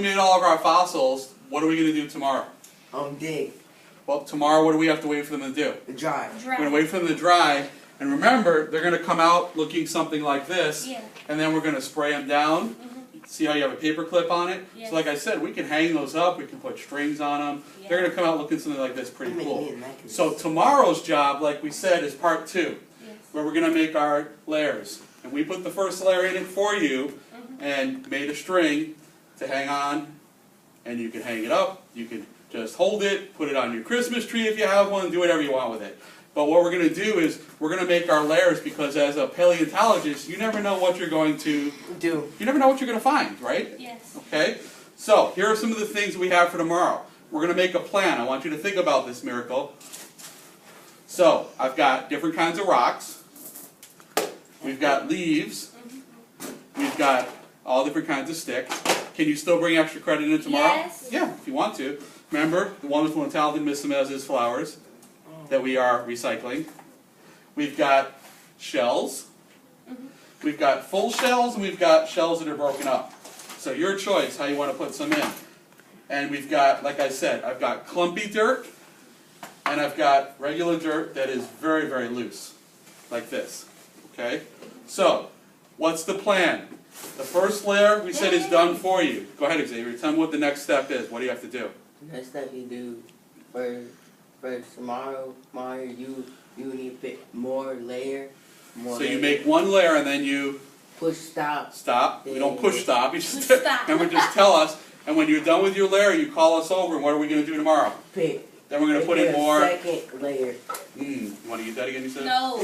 made all of our fossils, what are we going to do tomorrow? Dig. Well, tomorrow, what do we have to wait for them to do? Dry. We're going to wait for them to dry, and remember, they're going to come out looking something like this, Yeah. and then we're going to spray them down. See how you have a paper clip on it? Yes. So like I said, we can hang those up, we can put strings on them. Yeah. They're going to come out looking something like this, pretty You make cool. me a necklace. So tomorrow's job, like we said, is part 2, Yes. where we're going to make our layers. And we put the first layer in it for you, and made a string to hang on, and you can hang it up, you can just hold it, put it on your Christmas tree if you have one, do whatever you want with it. But what we're going to do is, we're going to make our layers because as a paleontologist, you never know what you're going to Do. You never know what you're going to find, right? Yes. Okay? So, here are some of the things we have for tomorrow. We're going to make a plan. I want you to think about this, Miracle. So, I've got different kinds of rocks. We've got leaves. We've got all different kinds of sticks. Can you still bring extra credit in tomorrow? Yes. Yeah, if you want to. Remember, the wonderful and talented Miss Semez's flowers that we are recycling. We've got shells. We've got full shells, and we've got shells that are broken up. So your choice how you want to put some in. And we've got, like I said, I've got clumpy dirt, and I've got regular dirt that is very, very loose, like this. Okay? So, what's the plan? The first layer we said is done for you. Go ahead, Xavier. Tell me what the next step is. What do you have to do? Next step you do for tomorrow, you need to pick more layer. More So you layer. make one layer and then you Push stop. stop. We don't push stop. You just Push stop. remember, just tell us. And when you're done with your layer, you call us over. And what are we going to do tomorrow? Pick. Then we're going to put in more. Second layer. You want to eat that again? You said. No.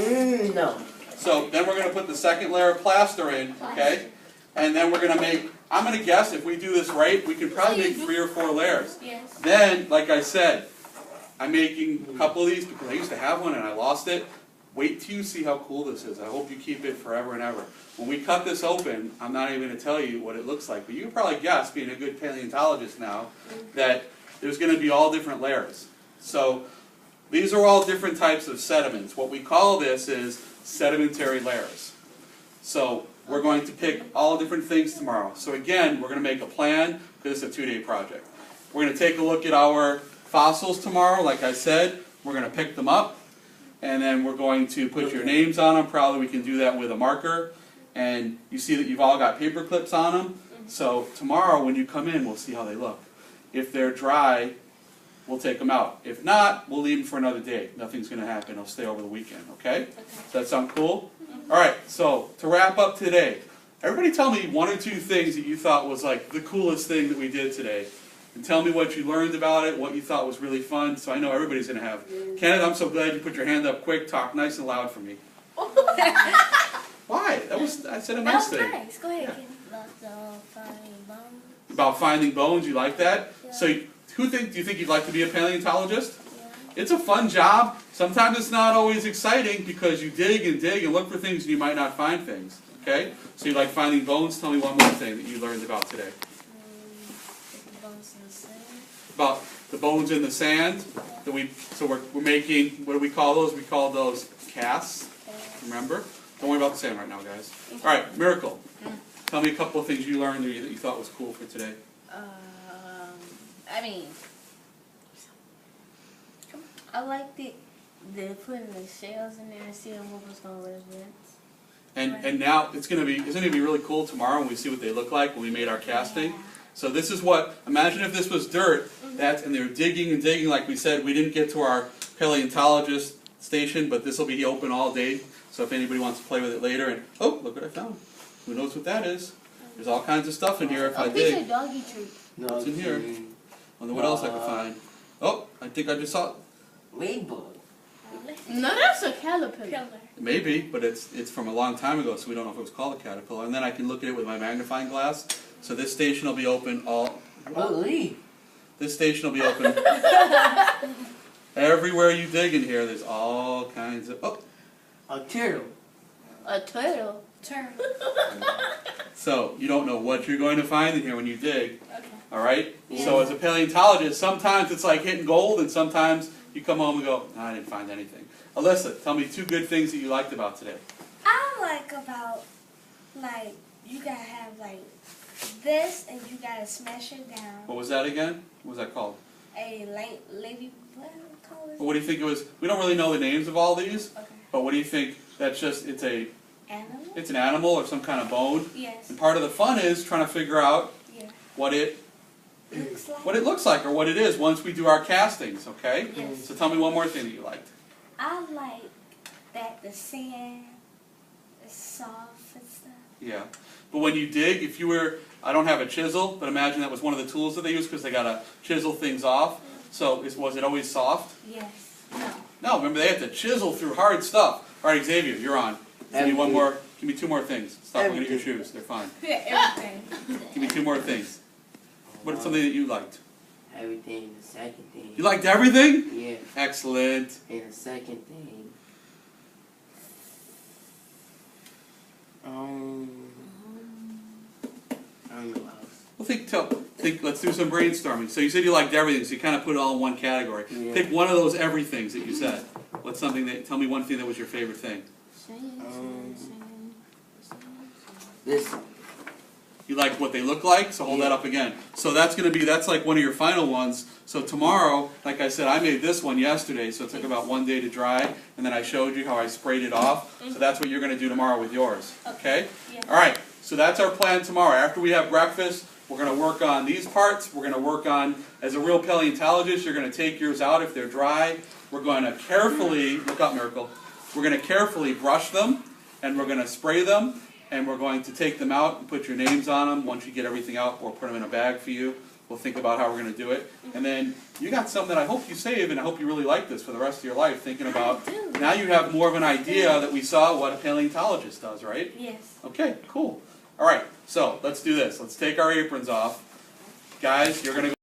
No. So then we're going to put the second layer of plaster in. Okay. And then we're going to make. I'm going to guess if we do this right, we can probably make 3 or 4 layers. Yes. Then, like I said, I'm making a couple of these because I used to have one and I lost it. Wait till you see how cool this is. I hope you keep it forever and ever. When we cut this open, I'm not even going to tell you what it looks like, but you can probably guess, being a good paleontologist now, that there's going to be all different layers. So these are all different types of sediments. What we call this is sedimentary layers. So we're going to pick all different things tomorrow. So again, we're going to make a plan because it's a 2-day project. We're going to take a look at our fossils tomorrow. Like I said, we're going to pick them up. And then we're going to put your names on them. Probably we can do that with a marker. And you see that you've all got paper clips on them. So tomorrow when you come in, we'll see how they look. If they're dry, we'll take them out. If not, we'll leave them for another day. Nothing's going to happen. They'll stay over the weekend, okay? Does that sound cool? All right, so to wrap up today, everybody tell me 1 or 2 things that you thought was like the coolest thing that we did today. And tell me what you learned about it, what you thought was really fun, so I know everybody's going to have. Kenneth, I'm so glad you put your hand up quick. Talk nice and loud for me. Why? That was, I said a nice That was thing. nice. Go ahead, Yeah. Ken. Finding bones. About finding bones, you like that? Yeah. So do you think you'd like to be a paleontologist? Yeah. It's a fun job. Sometimes it's not always exciting because you dig and look for things and you might not find things. Okay? So you like finding bones? Tell me one more thing that you learned about today. The bones in the sand. About the bones in the sand. So we're making, what do we call those? We call those casts. Remember? Don't worry about the sand right now, guys. All right, Miracle. Tell me a couple of things you learned that you thought was cool for today. I mean, I liked it. They're putting the shells in there and seeing what was going to represent. And now isn't it going to be really cool tomorrow when we see what they look like when we made our casting? Yeah. So this is what, imagine if this was dirt, and they were digging and digging, like we said, we didn't get to our paleontologist station, but this will be open all day. So if anybody wants to play with it later, and oh, look what I found. Who knows what that is? There's all kinds of stuff in here if I Oh, these are dig. doggy treats. No. What's in here? Wonder what else I can find. Oh, I think I just saw it. Ladybug. No, that's a caterpillar. Maybe, but it's from a long time ago, so we don't know if it was called a caterpillar. And then I can look at it with my magnifying glass. So this station will be open This station will be open everywhere you dig in here. There's all kinds of A turtle. A turtle. Turtle. So you don't know what you're going to find in here when you dig. Okay. All right. Yeah. So as a paleontologist, sometimes it's like hitting gold, and sometimes you come home and go, "No, I didn't find anything." Alyssa, tell me 2 good things that you liked about today. I like about, like, you gotta have, like, this, and you gotta smash it down. What was that again? What was that called? A lady, what do you call it? Well, what do you think it was? We don't really know the names of all these, Okay. but what do you think? That's just, it's Animal? an animal or some kind of bone. Yes. And part of the fun is trying to figure out Yeah. what it Looks like. looks like or what it is once we do our castings, okay? Yes. So tell me one more thing that you liked. I like that the sand is soft and stuff. Yeah. But when you dig, if you were, I don't have a chisel, but imagine that was one of the tools that they use because they gotta chisel things off. So was it always soft? Yes. No. No, remember they had to chisel through hard stuff. All right, Xavier, you're on. Give me one more. Give me two more things. Stop looking at your shoes. They're fine. Everything. Give me two more things. What's something that you liked? Everything, the second thing. You liked everything? Yeah, Excellent. and the second thing. I don't know. Well, think. Let's do some brainstorming. So you said you liked everything, so you kind of put it all in one category. Yeah. Pick one of those everythings that you said. What's something that? Tell me one thing that was your favorite thing. This. You like what they look like, so hold that up again. So that's like one of your final ones. So tomorrow, like I said, I made this one yesterday, so it took about 1 day to dry, and then I showed you how I sprayed it off. So that's what you're going to do tomorrow with yours. Okay? Yeah. All right. So that's our plan tomorrow. After we have breakfast, we're going to work on these parts. We're going to work on, as a real paleontologist, you're going to take yours out if they're dry. We're going to carefully, look up, Miracle. We're going to carefully brush them, and we're going to spray them. And we're going to take them out and put your names on them. Once you get everything out, we'll put them in a bag for you. We'll think about how we're going to do it. And then you got something that I hope you save, and I hope you really like this for the rest of your life, thinking about, now you have more of an idea that we saw what a paleontologist does, right? Yes. Okay, cool. All right, so let's do this. Let's take our aprons off. Guys, you're going to